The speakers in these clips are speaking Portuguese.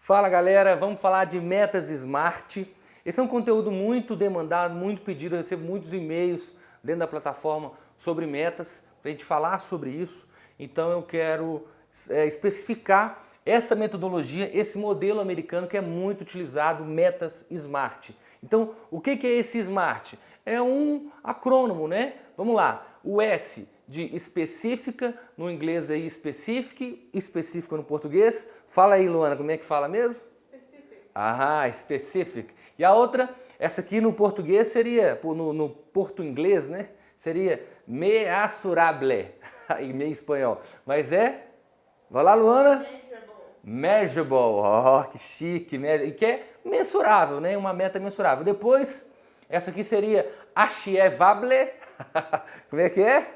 Fala galera, vamos falar de metas Smart. Esse é um conteúdo muito demandado, muito pedido, eu recebo muitos e-mails dentro da plataforma sobre metas, para a gente falar sobre isso. Então eu quero especificar essa metodologia, esse modelo americano que é muito utilizado, metas Smart. Então o que é esse Smart? É um acrônimo, né? Vamos lá, o S de específica, no inglês aí specific, específico no português. Fala aí, Luana, como é que fala mesmo? Specific. Ah, specific. E a outra, essa aqui no português seria, no porto-inglês, né? Seria measurable, em meio espanhol. Mas vai lá, Luana? Measurable. Measurable, oh, que chique, e que é mensurável, né? Uma meta mensurável. Depois, essa aqui seria achievable, como é que é?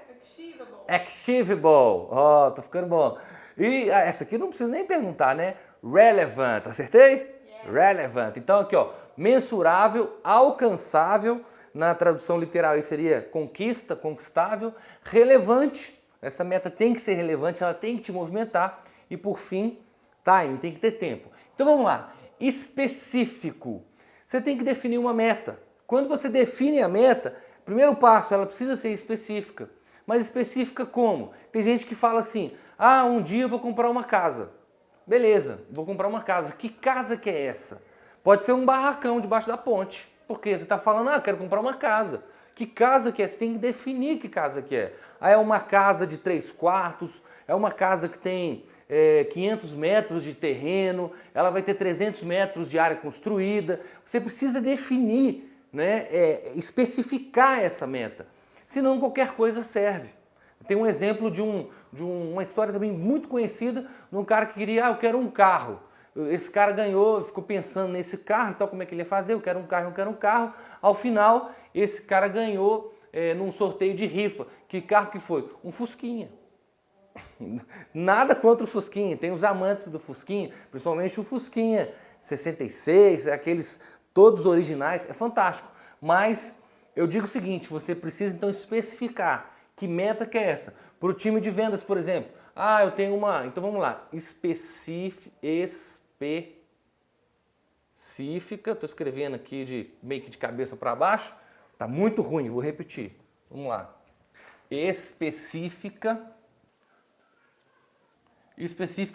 Achievable, ó, tô ficando bom. E essa aqui não precisa nem perguntar, né? Relevant, acertei? Yes. Relevant. Então aqui, ó, mensurável, alcançável, na tradução literal aí seria conquista, conquistável, relevante, essa meta tem que ser relevante, ela tem que te movimentar e por fim, time, tem que ter tempo. Então vamos lá, específico. Você tem que definir uma meta. Quando você define a meta, primeiro passo, ela precisa ser específica. Mas específica como? Tem gente que fala assim, ah, um dia eu vou comprar uma casa. Beleza, vou comprar uma casa. Que casa que é essa? Pode ser um barracão debaixo da ponte. Porque você está falando, ah, eu quero comprar uma casa. Que casa que é? Você tem que definir que casa que é. Ah, é uma casa de 3 quartos, é uma casa que tem 500 metros de terreno, ela vai ter 300 metros de área construída. Você precisa definir, né, especificar essa meta. Senão qualquer coisa serve. Tem um exemplo de uma história também muito conhecida de um cara que queria, eu quero um carro. Esse cara ganhou, ficou pensando nesse carro, então como é que ele ia fazer? Eu quero um carro, eu quero um carro. Ao final, esse cara ganhou num sorteio de rifa. Que carro que foi? Um Fusquinha. Nada contra o Fusquinha, tem os amantes do Fusquinha, principalmente o Fusquinha 66, aqueles todos originais, é fantástico. Mas eu digo o seguinte, você precisa então especificar que meta que é essa. Para o time de vendas, por exemplo, ah, eu tenho uma, então vamos lá, específica, estou escrevendo aqui meio que de cabeça para baixo, tá muito ruim, vou repetir, vamos lá. Específica,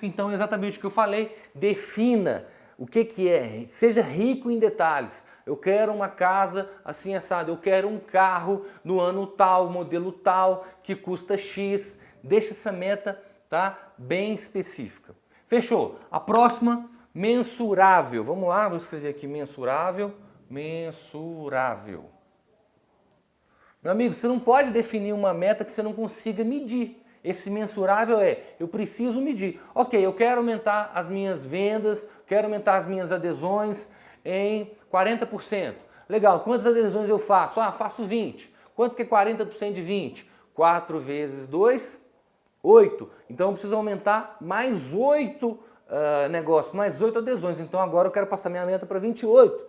então, exatamente o que eu falei, defina o que é, seja rico em detalhes. Eu quero uma casa assim assado, eu quero um carro no ano tal, modelo tal, que custa X. Deixa essa meta, tá, bem específica. Fechou? A próxima, mensurável. Vamos lá, vou escrever aqui mensurável, mensurável. Meu amigo, você não pode definir uma meta que você não consiga medir. Esse mensurável eu preciso medir. Ok, eu quero aumentar as minhas vendas, quero aumentar as minhas adesões em 40%. Legal, quantas adesões eu faço? Ah, faço 20. Quanto que é 40% de 20? 4 vezes 2, 8. Então eu preciso aumentar mais 8 negócios, mais 8 adesões. Então agora eu quero passar minha meta para 28.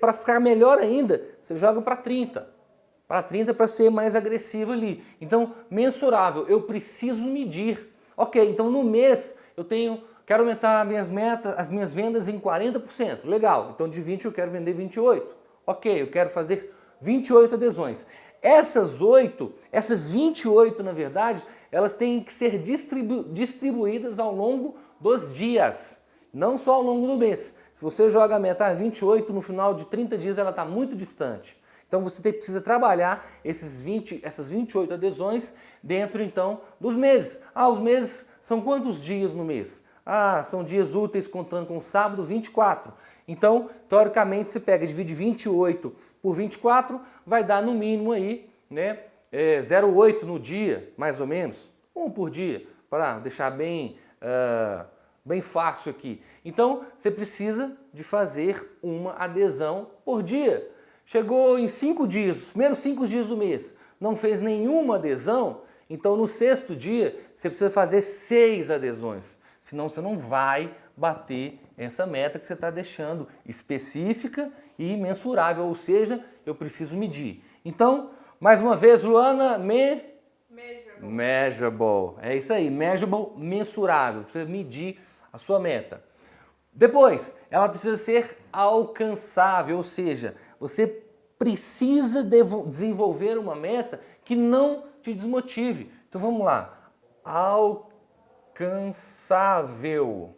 Para ficar melhor ainda, você joga para 30. Para 30 para ser mais agressivo ali. Então, mensurável, eu preciso medir. Ok, então no mês quero aumentar as minhas vendas em 40%. Legal, então de 20 eu quero vender 28. Ok, eu quero fazer 28 adesões. Essas 28 na verdade, elas têm que ser distribuídas ao longo dos dias, não só ao longo do mês. Se você joga a meta 28, no final de 30 dias ela está muito distante. Então você precisa trabalhar essas 28 adesões dentro então dos meses. Ah, os meses são quantos dias no mês? Ah, são dias úteis contando com sábado, 24. Então, teoricamente, você divide 28 por 24, vai dar no mínimo aí, né, 0,8 no dia, mais ou menos, um por dia, para deixar bem fácil aqui. Então, você precisa de fazer uma adesão por dia. Chegou em 5 dias, os primeiros 5 dias do mês, não fez nenhuma adesão, então no 6º dia você precisa fazer 6 adesões. Senão você não vai bater essa meta que você está deixando específica e mensurável, ou seja, eu preciso medir. Então, mais uma vez, Luana, measurable. É isso aí, measurable, mensurável, você medir a sua meta. Depois, ela precisa ser alcançável, ou seja, você precisa desenvolver uma meta que não te desmotive. Então vamos lá, alcançável,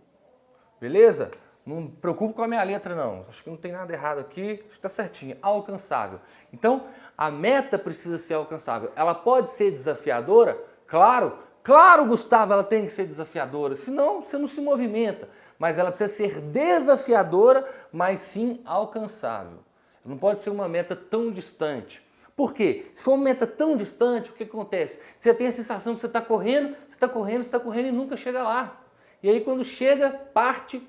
beleza? Não me preocupe com a minha letra não, acho que não tem nada errado aqui, acho que está certinho, alcançável. Então, a meta precisa ser alcançável. Ela pode ser desafiadora? Claro, claro, Gustavo, ela tem que ser desafiadora, senão você não se movimenta. Mas ela precisa ser desafiadora, mas sim alcançável. Não pode ser uma meta tão distante. Por quê? Se for uma meta tão distante, o que acontece? Você tem a sensação que você está correndo, você está correndo, você está correndo e nunca chega lá. E aí quando chega, parte,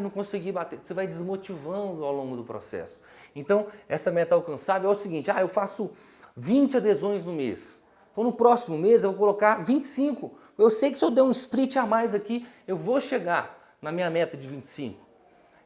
não consegui bater. Você vai desmotivando ao longo do processo. Então, essa meta alcançável é o seguinte, eu faço 20 adesões no mês. Então no próximo mês eu vou colocar 25. Eu sei que se eu der um split a mais aqui, eu vou chegar na minha meta de 25.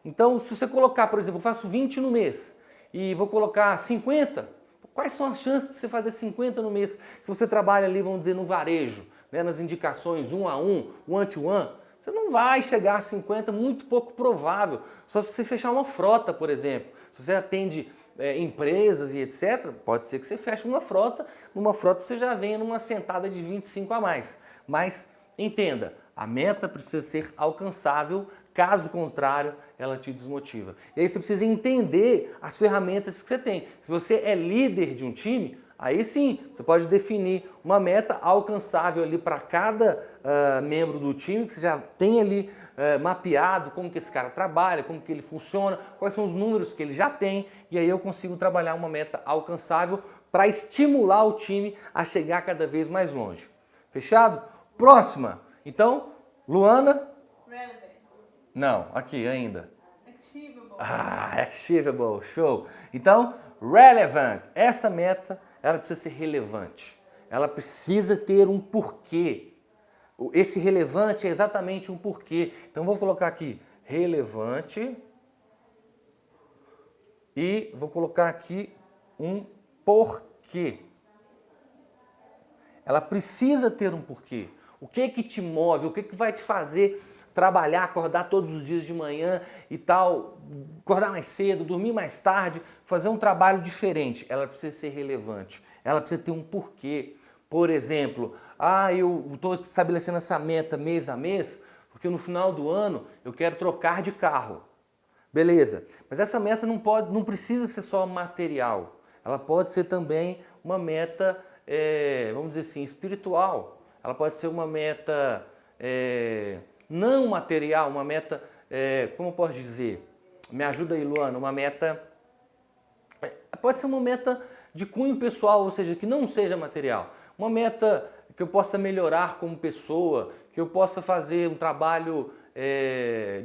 Então, se você colocar, por exemplo, eu faço 20 no mês e vou colocar 50, quais são as chances de você fazer 50 no mês? Se você trabalha ali, vamos dizer, no varejo, né, nas indicações 1 a 1, one to one, você não vai chegar a 50, muito pouco provável. Só se você fechar uma frota, por exemplo. Se você atende empresas e etc., pode ser que você feche uma frota, numa frota você já venha numa sentada de 25 a mais. Mas entenda, a meta precisa ser alcançável, caso contrário, ela te desmotiva. E aí você precisa entender as ferramentas que você tem. Se você é líder de um time, aí sim, você pode definir uma meta alcançável ali para cada membro do time, que você já tem ali mapeado como que esse cara trabalha, como que ele funciona, quais são os números que ele já tem, e aí eu consigo trabalhar uma meta alcançável para estimular o time a chegar cada vez mais longe. Fechado? Próxima. Então, Luana? Relevant. Não, aqui ainda. Achievable. Achievable, show. Então, relevant. Essa meta, ela precisa ser relevante. Ela precisa ter um porquê. Esse relevante é exatamente um porquê. Então, vou colocar aqui relevante e vou colocar aqui um porquê. Ela precisa ter um porquê. O que que te move? O que que vai te fazer trabalhar, acordar todos os dias de manhã e tal, acordar mais cedo, dormir mais tarde, fazer um trabalho diferente? Ela precisa ser relevante. Ela precisa ter um porquê. Por exemplo, eu estou estabelecendo essa meta mês a mês, porque no final do ano eu quero trocar de carro. Beleza, mas essa meta não precisa ser só material. Ela pode ser também uma meta, vamos dizer assim, espiritual. Ela pode ser uma meta não material, uma meta, como eu posso dizer? Me ajuda aí, Luana, uma meta... Pode ser uma meta de cunho pessoal, ou seja, que não seja material. Uma meta que eu possa melhorar como pessoa, que eu possa fazer um trabalho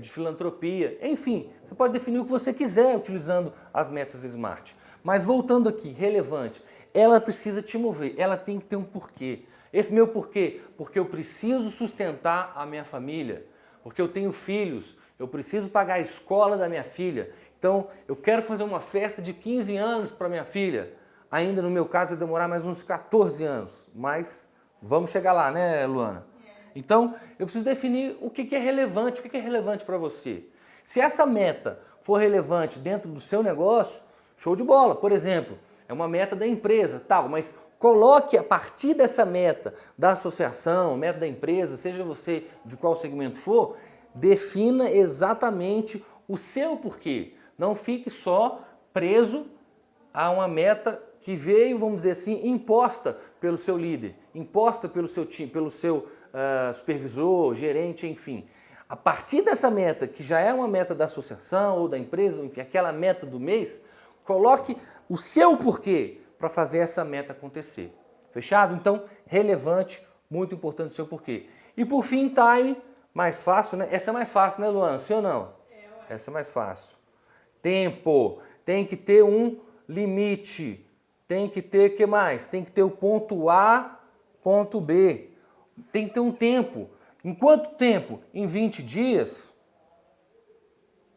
de filantropia. Enfim, você pode definir o que você quiser utilizando as metas SMART. Mas voltando aqui, relevante, ela precisa te mover, ela tem que ter um porquê. Esse meu porquê? Porque eu preciso sustentar a minha família, porque eu tenho filhos, eu preciso pagar a escola da minha filha. Então, eu quero fazer uma festa de 15 anos para minha filha. Ainda no meu caso, vai demorar mais uns 14 anos, mas vamos chegar lá, né, Luana? Então, eu preciso definir o que é relevante, o que é relevante para você. Se essa meta for relevante dentro do seu negócio, show de bola. Por exemplo, é uma meta da empresa, tal, mas coloque a partir dessa meta da associação, meta da empresa, seja você de qual segmento for, defina exatamente o seu porquê. Não fique só preso a uma meta que veio, vamos dizer assim, imposta pelo seu líder, imposta pelo seu time, pelo seu supervisor, gerente, enfim. A partir dessa meta, que já é uma meta da associação ou da empresa, enfim, aquela meta do mês, coloque o seu porquê para fazer essa meta acontecer. Fechado? Então, relevante, muito importante o seu porquê. E por fim, time, mais fácil, né? Essa é mais fácil, né, Luana? Sim ou não? Essa é mais fácil. Tempo, tem que ter um limite. Tem que ter, o que mais? Tem que ter o ponto A, ponto B. Tem que ter um tempo. Em quanto tempo? Em 20 dias?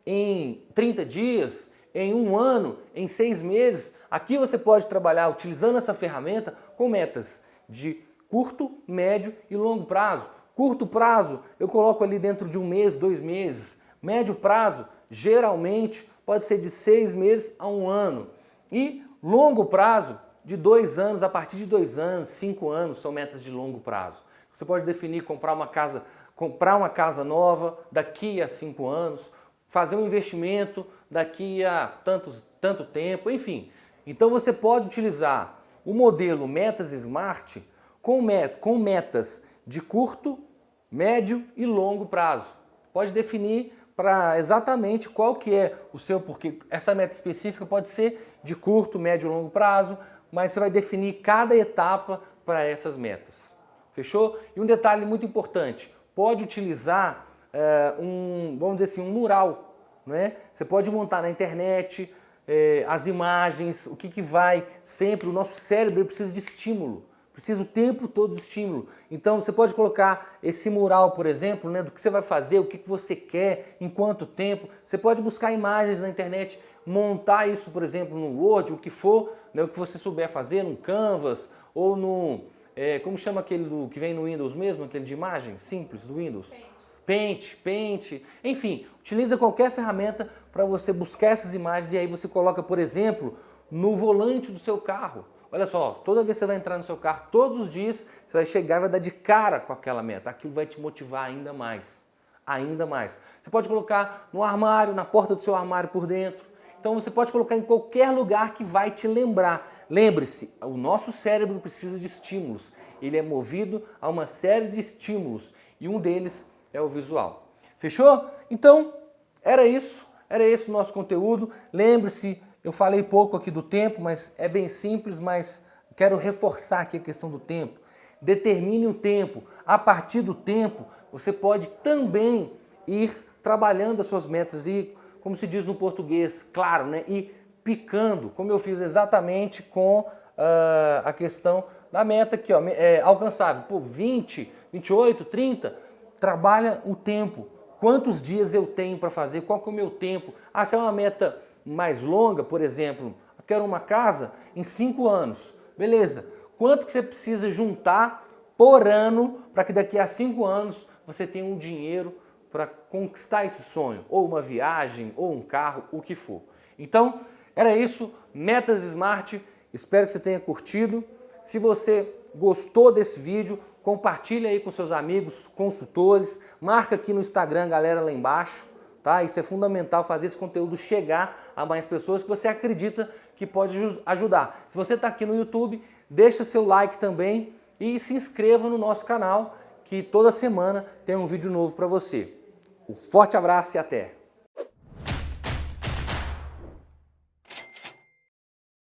Em 30 dias? Em 1 ano? Em 6 meses? Aqui você pode trabalhar utilizando essa ferramenta com metas de curto, médio e longo prazo. Curto prazo, eu coloco ali dentro de 1 mês, 2 meses. Médio prazo, geralmente, pode ser de 6 meses a 1 ano. E longo prazo, de 2 anos, a partir de 2 anos, 5 anos, são metas de longo prazo. Você pode definir comprar uma casa nova daqui a 5 anos, fazer um investimento daqui a tanto tempo, enfim. Então você pode utilizar o modelo Metas Smart com metas de curto, médio e longo prazo. Pode definir para exatamente qual que é o seu, porque essa meta específica pode ser de curto, médio e longo prazo, mas você vai definir cada etapa para essas metas. Fechou? E um detalhe muito importante, pode utilizar vamos dizer assim, um mural, né? Você pode montar na internet as imagens, o que vai sempre, o nosso cérebro precisa de estímulo, precisa o tempo todo de estímulo. Então você pode colocar esse mural, por exemplo, né, do que você vai fazer, o que você quer, em quanto tempo. Você pode buscar imagens na internet, montar isso, por exemplo, no Word, o que for, né, o que você souber fazer, no Canvas ou no... como chama aquele que vem no Windows mesmo, aquele de imagem simples do Windows? Paint, enfim, utiliza qualquer ferramenta para você buscar essas imagens e aí você coloca, por exemplo, no volante do seu carro. Olha só, toda vez que você vai entrar no seu carro, todos os dias, você vai chegar e vai dar de cara com aquela meta. Aquilo vai te motivar ainda mais, ainda mais. Você pode colocar no armário, na porta do seu armário por dentro. Então você pode colocar em qualquer lugar que vai te lembrar. Lembre-se, o nosso cérebro precisa de estímulos. Ele é movido a uma série de estímulos e um deles é o visual. Fechou? Então, era isso o nosso conteúdo. Lembre-se, eu falei pouco aqui do tempo, mas é bem simples, mas quero reforçar aqui a questão do tempo. Determine o tempo. A partir do tempo, você pode também ir trabalhando as suas metas e, como se diz no português, claro, né, ir picando, como eu fiz exatamente com a questão da meta aqui, ó, alcançável. Pô, 20, 28, 30, trabalha o tempo. Quantos dias eu tenho para fazer? Qual que é o meu tempo? Ah, se é uma meta mais longa, por exemplo, eu quero uma casa em 5 anos. Beleza. Quanto que você precisa juntar por ano para que daqui a 5 anos você tenha um dinheiro para conquistar esse sonho? Ou uma viagem, ou um carro, o que for. Então, era isso. Metas Smart. Espero que você tenha curtido. Se você gostou desse vídeo, compartilha aí com seus amigos, consultores, marca aqui no Instagram, galera, lá embaixo, tá? Isso é fundamental, fazer esse conteúdo chegar a mais pessoas que você acredita que pode ajudar. Se você está aqui no YouTube, deixa seu like também e se inscreva no nosso canal, que toda semana tem um vídeo novo para você. Um forte abraço e até!